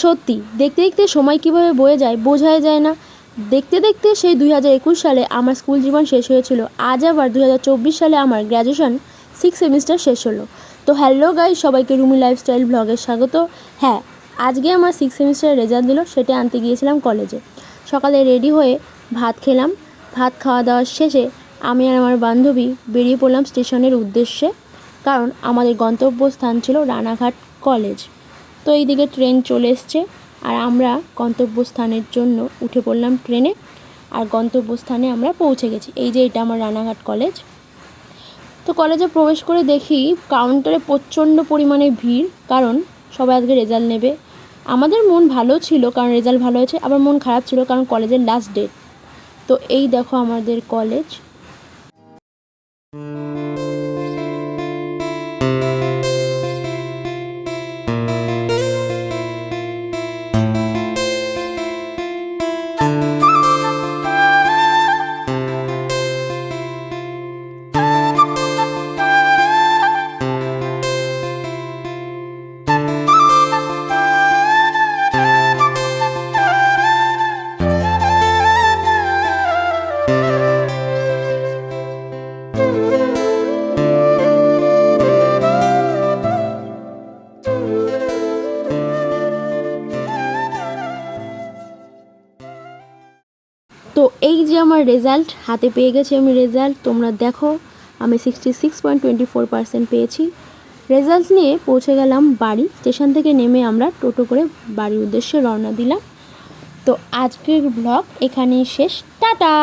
সত্যি দেখতে দেখতে সময় কীভাবে বয়ে যায় বোঝাই যায় না। দেখতে দেখতে সেই 2021 সালে আমার স্কুল জীবন শেষ হয়েছিল। আজ আবার 2024 সালে আমার গ্র্যাজুয়েশন 6 সেমিস্টার শেষ হলো। তো হ্যালো গাইস, সবাইকে রুমি লাইফস্টাইল ব্লগে স্বাগত। হ্যাঁ, আজকে আমার 6 সেমিস্টারের রেজাল্ট দিল, সেটা আনতে গিয়েছিলাম কলেজে। সকালে রেডি হয়ে ভাত খেলাম। ভাত খাওয়া দাওয়ার শেষে আমি আর আমার বান্ধবী বেরিয়ে পড়লাম স্টেশনের উদ্দেশ্যে, কারণ আমাদের গন্তব্যস্থান ছিল রানাঘাট কলেজ। তো এইদিকে ট্রেন চলে এসছে আর আমরা গন্তব্যস্থানের জন্য উঠে পড়লাম ট্রেনে, আর গন্তব্যস্থানে আমরা পৌঁছে গেছি। এই যে এটা আমার রানাঘাট কলেজ। তো কলেজে প্রবেশ করে দেখি কাউন্টারে প্রচণ্ড পরিমাণে ভিড়, কারণ সবাই আজকে রেজাল্ট নেবে। আমাদের মন ভালো ছিল কারণ রেজাল্ট ভালো হয়েছে, আবার মন খারাপ ছিল কারণ কলেজের লাস্ট ডেট। তো এই দেখো আমাদের কলেজ। তো এই যে আমার রেজাল্ট, হাতে পেয়ে গেছি আমি রেজাল্ট। তোমরা দেখো আমি 66.24% পেয়েছি। রেজাল্ট নিয়ে পৌঁছে গেলাম বাড়ি। স্টেশন থেকে নেমে আমরা টোটো করে বাড়ির উদ্দেশ্যে রওনা দিলাম। তো আজকের ব্লগ এখানেই শেষ। টাটা।